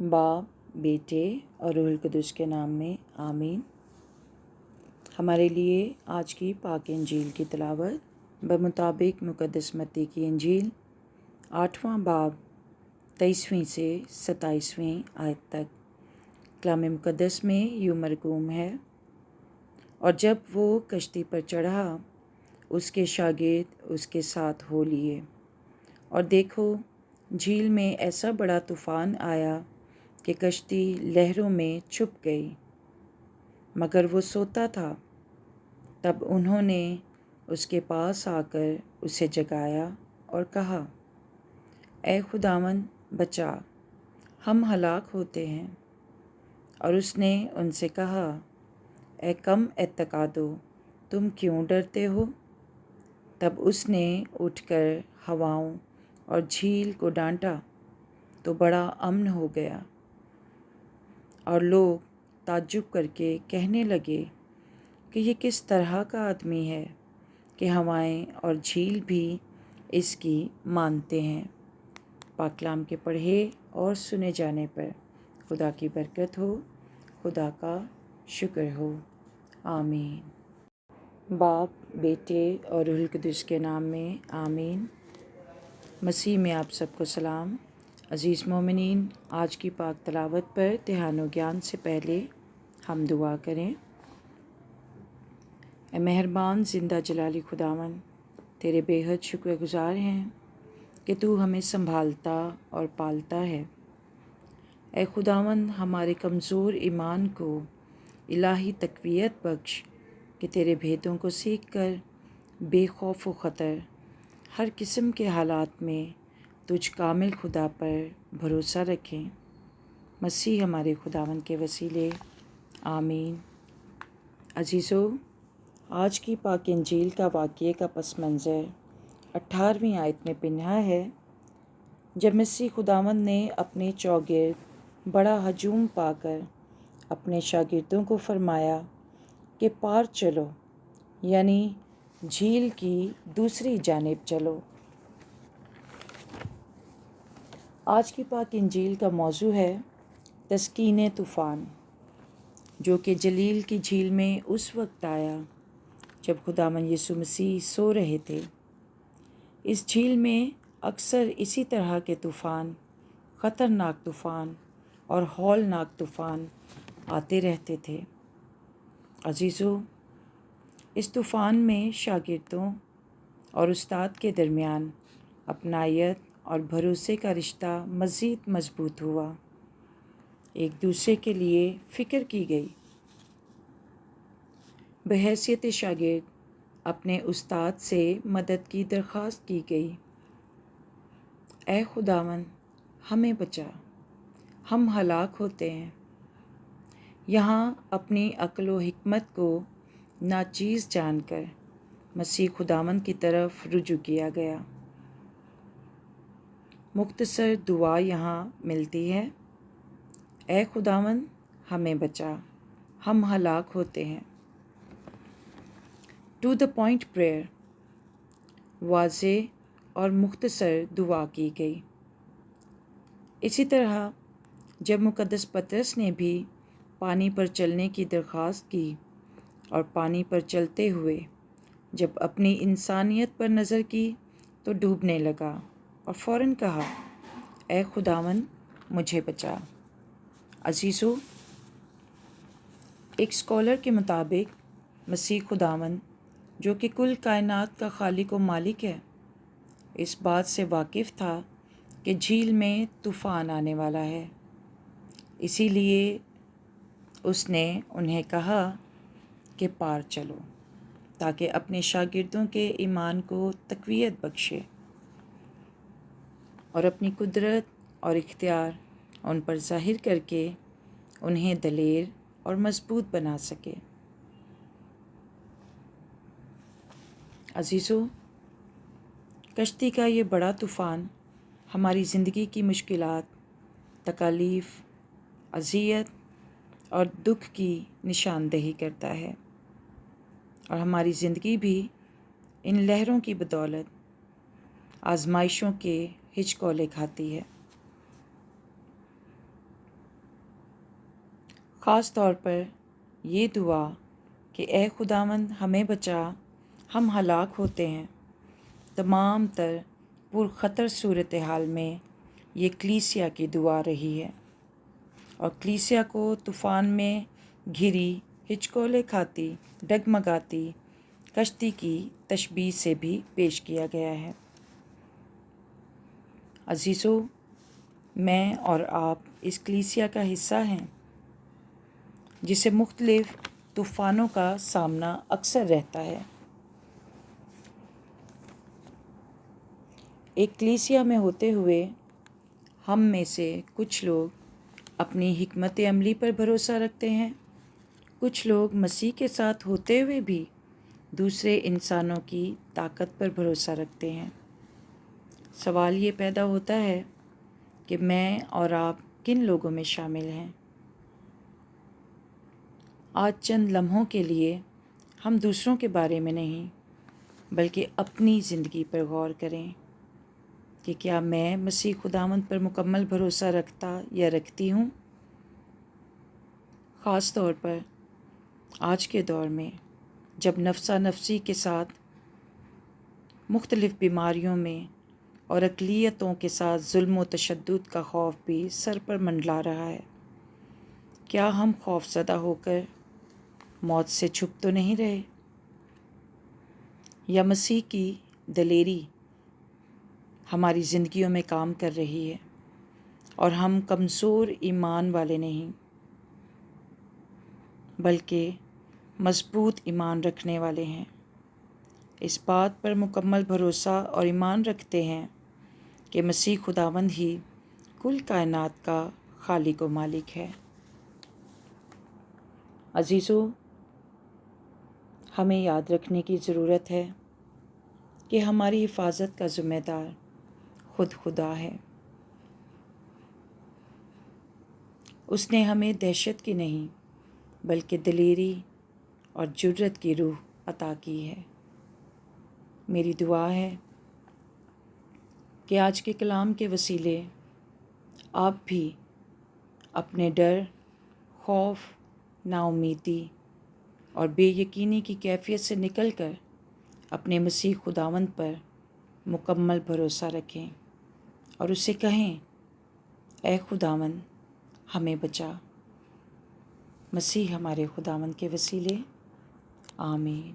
बाप, बेटे और रूहुल कुदस के नाम में आमीन। हमारे लिए आज की पाक इंजील की तिलावत बमुताबिक मुक़द्दस मत्ती की इंजील 8वां बाब 23वीं से 27वीं आयत तक। कलाम मुक़द्दस में यूं मरकूम है, और जब वो कश्ती पर चढ़ा उसके शागिर्द उसके साथ हो लिए, और देखो झील में ऐसा बड़ा तूफ़ान आया कि कश्ती लहरों में छुप गई, मगर वो सोता था। तब उन्होंने उसके पास आकर उसे जगाया और कहा, ऐ खुदावन बचा, हम हलाक होते हैं। और उसने उनसे कहा, ऐ कम एतकादो, तुम क्यों डरते हो? तब उसने उठकर हवाओं और झील को डांटा तो बड़ा अमन हो गया, और लोग ताज्जुब करके कहने लगे कि ये किस तरह का आदमी है कि हवाएं और झील भी इसकी मानते हैं। पाक कलाम के पढ़े और सुने जाने पर खुदा की बरकत हो, खुदा का शुक्र हो। आमीन। बाप, बेटे और रूहुल कुदस के नाम में आमीन। मसीह में आप सबको सलाम। अज़ीज़ मोमिनीन, आज की पाक तलावत पर ध्यान और ज्ञान से पहले हम दुआ करें। ए मेहरबान ज़िंदा जलाली खुदावन, तेरे बेहद शुक्रगुज़ार हैं कि तू हमें संभालता और पालता है। ए खुदावन, हमारे कमज़ोर ईमान को इलाही तक़वियत बख्श कि तेरे भेदों को सीख कर बेखौफ व ख़तर हर किस्म के हालात में तुझ कामिल खुदा पर भरोसा रखें। मसीह हमारे खुदावन के वसीले आमीन। अजीज़ों, आज की पाक इंजील का वाक़ये का पस मंज़र 18वीं आयत में पिन्हा है, जब मसीह खुदावन ने अपने चौगिर्द बड़ा हजूम पाकर अपने शागिर्दों को फरमाया कि पार चलो, यानी झील की दूसरी जानिब चलो। आज की पाक इंजील का मौजू है तस्कीन तूफ़ान, जो कि जलील की झील में उस वक्त आया जब खुदावन यीशु मसीह सो रहे थे। इस झील में अक्सर इसी तरह के तूफ़ान, ख़तरनाक तूफ़ान और हौलनाक तूफ़ान आते रहते थे। अजीज़ों, इस तूफ़ान में शागिर्दों और उस्ताद के दरमियान अपनायत और भरोसे का रिश्ता मज़ीद मज़बूत हुआ। एक दूसरे के लिए फ़िक्र की गई। बहैसियत शागिर्द अपने उस्ताद से मदद की दरख्वास्त की गई। ऐ खुदावन, हमें बचा, हम हलाक होते हैं। यहाँ अपनी अक्ल व हिकमत को नाचीज़ जानकर मसीह खुदावन की तरफ रुजू किया गया। मुख्तसर दुआ यहाँ मिलती है, ऐ खुदावन हमें बचा, हम हलाक होते हैं। टू द पॉइंट प्रेयर, वाज़े और मुख्तसर दुआ की गई। इसी तरह जब मुक़द्दस पतरस ने भी पानी पर चलने की दरख्वास्त की, और पानी पर चलते हुए जब अपनी इंसानियत पर नज़र की तो डूबने लगा और फ़ौरन कहा, ऐ खुदावन मुझे बचा। अजीज़ों, एक स्कॉलर के मुताबिक मसीह खुदावन, जो कि कुल कायनात का खालिक व मालिक है, इस बात से वाकिफ़ था कि झील में तूफ़ान आने वाला है। इसीलिए उसने उन्हें कहा कि पार चलो, ताकि अपने शागिर्दों के ईमान को तक़वियत बख्शे और अपनी कुदरत और इख्तियार उन पर ज़ाहिर करके उन्हें दलेर और मज़बूत बना सके। अजीज़ों, कश्ती का ये बड़ा तूफ़ान हमारी ज़िंदगी की मुश्किलात, तकालीफ़, अज़ियत और दुख की निशानदेही करता है, और हमारी ज़िंदगी भी इन लहरों की बदौलत आजमाइशों के हिचकोले खाती है। خاص طور پر یہ دعا کہ اے خداوند ہمیں بچا، ہم ہلاک ہوتے ہیں، تمام تر پرخطر صورتحال میں یہ کلیسیا کی دعا رہی ہے، اور کلیسیا کو طوفان میں گھری، ہچکولے کھاتی، ڈگمگاتی کشتی کی تشبیہ سے بھی پیش کیا گیا ہے۔ عزیزو، میں اور آپ اس کلیسیا کا حصہ ہیں جسے مختلف طوفانوں کا سامنا اکثر رہتا ہے۔ ایک کلیسیا میں ہوتے ہوئے ہم میں سے کچھ لوگ اپنی حکمت عملی پر بھروسہ رکھتے ہیں، کچھ لوگ مسیح کے ساتھ ہوتے ہوئے بھی دوسرے انسانوں کی طاقت پر بھروسہ رکھتے ہیں۔ سوال یہ پیدا ہوتا ہے کہ میں اور آپ کن لوگوں میں شامل ہیں؟ آج چند لمحوں کے لیے ہم دوسروں کے بارے میں نہیں بلکہ اپنی زندگی پر غور کریں کہ کیا میں مسیح خداوند پر مکمل بھروسہ رکھتا یا رکھتی ہوں؟ خاص طور پر آج کے دور میں جب نفسا نفسی کے ساتھ مختلف بیماریوں میں اور اقلیتوں کے ساتھ ظلم و تشدد کا خوف بھی سر پر منڈلا رہا ہے، کیا ہم خوف زدہ ہو کر موت سے چھپ تو نہیں رہے؟ یا مسیح کی دلیری ہماری زندگیوں میں کام کر رہی ہے اور ہم کمزور ایمان والے نہیں بلکہ مضبوط ایمان رکھنے والے ہیں، اس بات پر مکمل بھروسہ اور ایمان رکھتے ہیں کہ مسیح خداوند ہی کل کائنات کا خالق و مالک ہے؟ عزیزو، ہمیں یاد رکھنے کی ضرورت ہے کہ ہماری حفاظت کا ذمہ دار خود خدا ہے۔ اس نے ہمیں دہشت کی نہیں بلکہ دلیری اور جرأت کی روح عطا کی ہے۔ میری دعا ہے کہ آج کے کلام کے وسیلے آپ بھی اپنے ڈر، خوف، نا امیدی اور بے یقینی کی کیفیت سے نکل کر اپنے مسیح خداوند پر مکمل بھروسہ رکھیں اور اسے کہیں، اے خداوند ہمیں بچا۔ مسیح ہمارے خداوند کے وسیلے، آمین۔